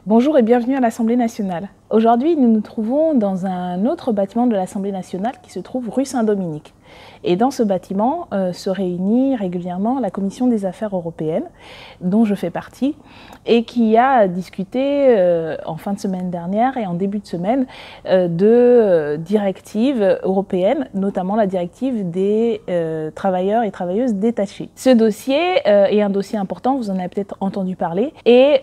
Bonjour et bienvenue à l'Assemblée nationale. Aujourd'hui, nous nous trouvons dans un autre bâtiment de l'Assemblée nationale qui se trouve rue Saint-Dominique. Et dans ce bâtiment se réunit régulièrement la Commission des Affaires européennes, dont je fais partie, et qui a discuté en fin de semaine dernière et en début de semaine de directives européennes, notamment la directive des travailleurs et travailleuses détachés. Ce dossier est un dossier important, vous en avez peut-être entendu parler, et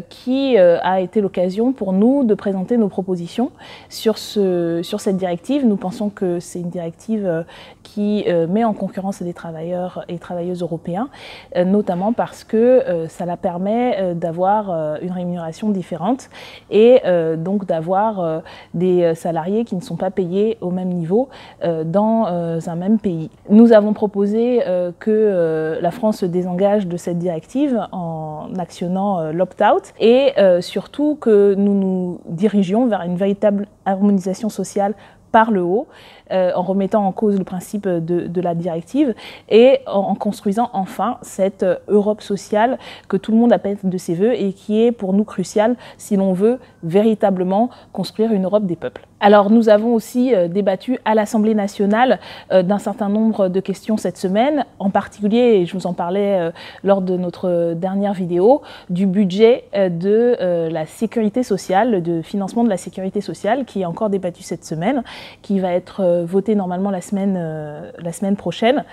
qui a été l'occasion pour nous de présenter nos propositions sur cette directive. Nous pensons que c'est une directive qui met en concurrence des travailleurs et travailleuses européens, notamment parce que cela permet d'avoir une rémunération différente et donc d'avoir des salariés qui ne sont pas payés au même niveau dans un même pays. Nous avons proposé que la France se désengage de cette directive en actionnant l'opt-out et surtout que nous nous dirigions vers une véritable harmonisation sociale par le haut, en remettant en cause le principe de la directive et en construisant enfin cette Europe sociale que tout le monde appelle de ses voeux et qui est pour nous cruciale si l'on veut véritablement construire une Europe des peuples. Alors nous avons aussi débattu à l'Assemblée nationale d'un certain nombre de questions cette semaine, en particulier, et je vous en parlais lors de notre dernière vidéo, du budget de la sécurité sociale, de financement de la sécurité sociale, qui est encore débattu cette semaine, qui va être voté normalement la semaine prochaine,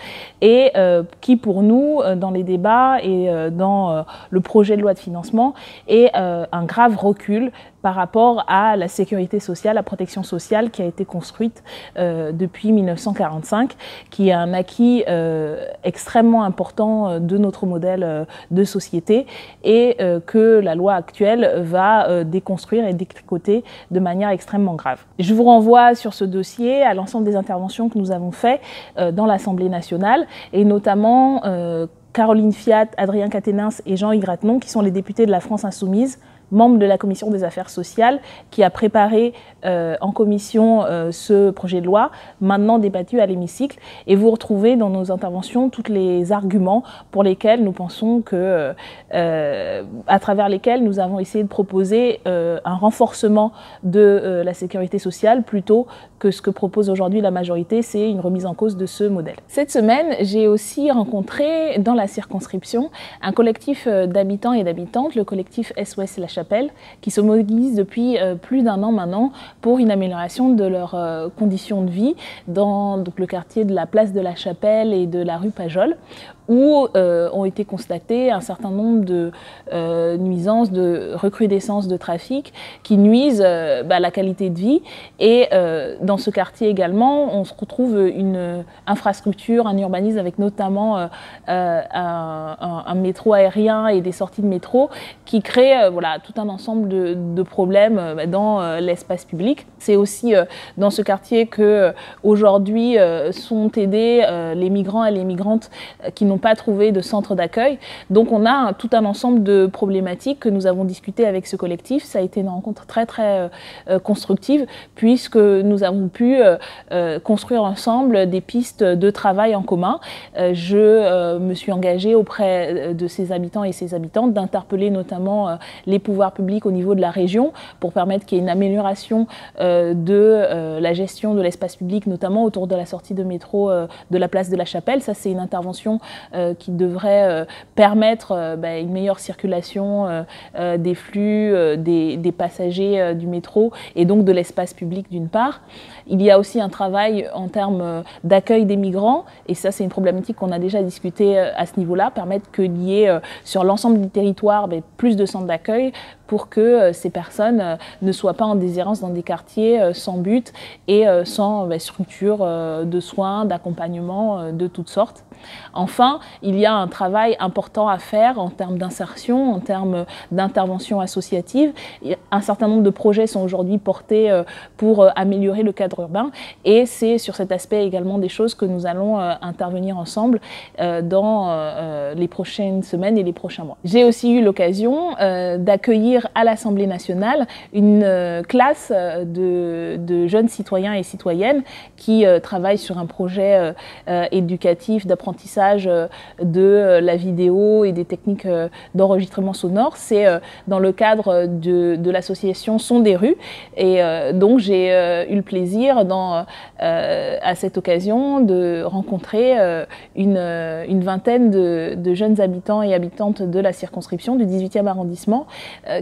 et qui pour nous, dans les débats et dans le projet de loi de financement, est un grave recul par rapport à la sécurité sociale, la protection sociale qui a été construite depuis 1945, qui est un acquis extrêmement important de notre modèle de société et que la loi actuelle va déconstruire et détricoter de manière extrêmement grave. Je vous renvoie sur ce dossier à l'ensemble des interventions que nous avons faites dans l'Assemblée nationale et notamment Caroline Fiat, Adrien Quatennens et Jean-Yves Rattenon, qui sont les députés de la France Insoumise, membre de la Commission des Affaires sociales, qui a préparé en commission ce projet de loi, maintenant débattu à l'hémicycle. Et vous retrouvez dans nos interventions tous les arguments pour lesquels nous pensons que, à travers lesquels nous avons essayé de proposer un renforcement de la sécurité sociale plutôt que ce que propose aujourd'hui la majorité, c'est une remise en cause de ce modèle. Cette semaine, j'ai aussi rencontré dans la circonscription un collectif d'habitants et d'habitantes, le collectif SOS La Chapelle, qui se mobilise depuis plus d'un an maintenant pour une amélioration de leurs conditions de vie dans donc, le quartier de la place de la Chapelle et de la rue Pajol, où ont été constatés un certain nombre de nuisances, de recrudescences de trafic qui nuisent à la qualité de vie. Et dans ce quartier également, on se retrouve une infrastructure, un urbanisme avec notamment un métro aérien et des sorties de métro qui créent voilà, tout un ensemble de problèmes dans l'espace public. C'est aussi dans ce quartier que aujourd'hui sont aidés les migrants et les migrantes qui n'ont pas trouvé de centre d'accueil. Donc on a tout un ensemble de problématiques que nous avons discutées avec ce collectif. Ça a été une rencontre très constructive puisque nous avons pu construire ensemble des pistes de travail en commun. Je me suis engagée auprès de ces habitants et ces habitantes d'interpeller notamment les pouvoirs publics au niveau de la région pour permettre qu'il y ait une amélioration de la gestion de l'espace public, notamment autour de la sortie de métro de la place de la Chapelle. Ça, c'est une intervention qui devrait permettre une meilleure circulation des flux, des passagers du métro et donc de l'espace public d'une part. Il y a aussi un travail en termes d'accueil des migrants et ça c'est une problématique qu'on a déjà discuté à ce niveau-là, permettre qu'il y ait sur l'ensemble du territoire plus de centres d'accueil pour que ces personnes ne soient pas en déshérence dans des quartiers sans but et sans structure de soins, d'accompagnement de toutes sortes. Enfin, il y a un travail important à faire en termes d'insertion, en termes d'intervention associative. Un certain nombre de projets sont aujourd'hui portés pour améliorer le cadre urbain et c'est sur cet aspect également des choses que nous allons intervenir ensemble dans les prochaines semaines et les prochains mois. J'ai aussi eu l'occasion d'accueillir à l'Assemblée nationale une classe de jeunes citoyens et citoyennes qui travaillent sur un projet éducatif d'apprentissage de la vidéo et des techniques d'enregistrement sonore, c'est dans le cadre de l'association Son des rues. Et donc j'ai eu le plaisir à cette occasion de rencontrer une vingtaine de jeunes habitants et habitantes de la circonscription du 18e arrondissement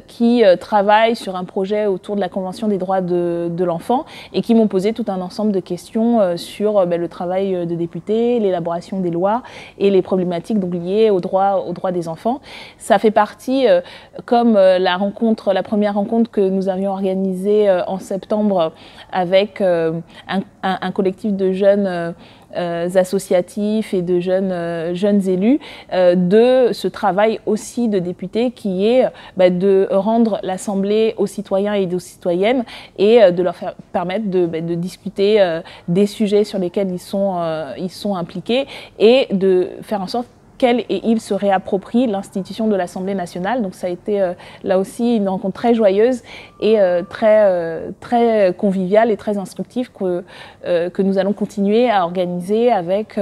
qui travaillent sur un projet autour de la Convention des droits de l'enfant et qui m'ont posé tout un ensemble de questions sur le travail de députés, l'élaboration des lois et les problématiques donc liées aux droits des enfants. Ça fait partie, comme la première rencontre que nous avions organisée en septembre avec un collectif de jeunes associatifs et de jeunes élus, de ce travail aussi de députés qui est de rendre l'Assemblée aux citoyens et aux citoyennes et de leur permettre de discuter des sujets sur lesquels ils sont impliqués et de faire en sorte qu'elle et il se réapproprient l'institution de l'Assemblée nationale. Donc ça a été là aussi une rencontre très joyeuse et très conviviale et très instructive que nous allons continuer à organiser avec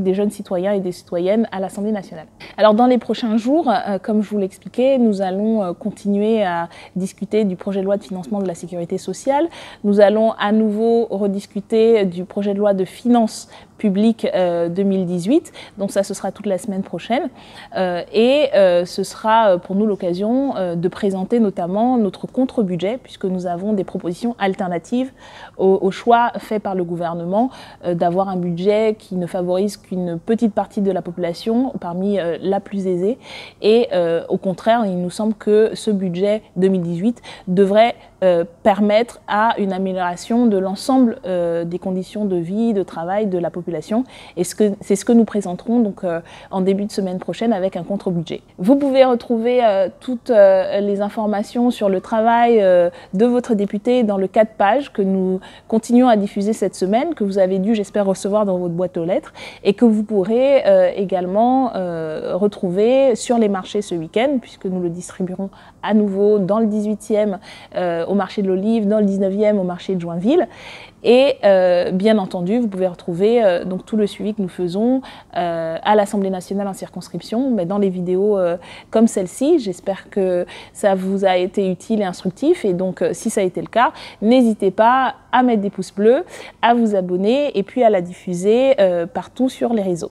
des jeunes citoyens et des citoyennes à l'Assemblée nationale. Alors dans les prochains jours, comme je vous l'expliquais, nous allons continuer à discuter du projet de loi de financement de la sécurité sociale. Nous allons à nouveau rediscuter du projet de loi de finances publiques 2018. Donc ça, ce sera toute la semaine prochaine. Ce sera pour nous l'occasion de présenter notamment notre contre-budget, puisque nous avons des propositions alternatives au choix fait par le gouvernement d'avoir un budget qui ne favorise qu'une petite partie de la population, parmi la plus aisée. Et au contraire, il nous semble que ce budget 2018 devrait permettre à une amélioration de l'ensemble des conditions de vie, de travail de la population. Et c'est ce que nous présenterons donc, en début de semaine prochaine avec un contre-budget. Vous pouvez retrouver toutes les informations sur le travail de votre député dans le 4 pages que nous continuons à diffuser cette semaine, que vous avez dû, j'espère, recevoir dans votre boîte aux lettres et que vous pourrez également retrouver sur les marchés ce week-end, puisque nous le distribuerons à nouveau dans le 18e au marché de l'Olive, dans le 19e au marché de Joinville. Et bien entendu, vous pouvez retrouver donc tout le suivi que nous faisons à l'Assemblée nationale en circonscription, mais dans les vidéos comme celle-ci. J'espère que ça vous a été utile et instructif. Et donc, si ça a été le cas, n'hésitez pas à mettre des pouces bleus, à vous abonner et puis à la diffuser partout sur les réseaux.